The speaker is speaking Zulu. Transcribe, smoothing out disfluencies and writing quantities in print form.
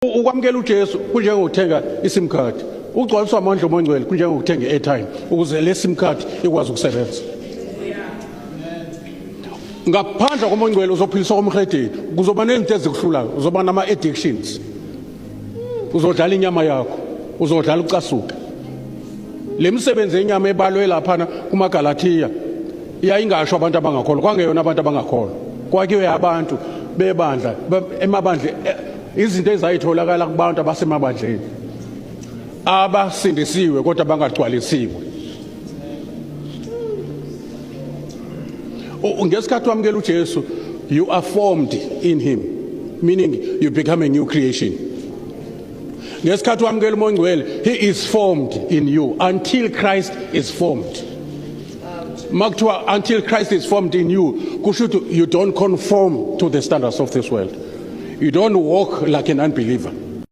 Ukwamukela uJesu kunjengokuthenga iSIM card. Ugcwaliswa amandla omongcwele kunjengokuthenga i-airtime ukuze le SIM card ikwazi ukusebenza. Ngaphandle komongcwele uzophiliswa komhledeni, kuzoba nezinto ezikuhlulayo, uzoba nama-addictions. Uzodlala inyama yakho, uzodlala ucasuka. Le misebenzi yenyama ebalwe laphana kumaGalathiya iyayingasho abantu abangakholwa, kwangeyona abantu abangakholwa. Kwakiwe abantu bebandla emabandla izinto ezayitholakala kubantu abasemabandleni abasindisiwe kodwa bangagcwalisiwe. Ngesikhathi wamukela uJesu, you are formed in him, meaning you become a new creation. Ngesikhathi wamukela uMongcwele, he is formed in you until Christ is formed. Makuthiwa until Christ is formed in you, kusho you don't conform to the standards of this world. You don't walk like an unbeliever.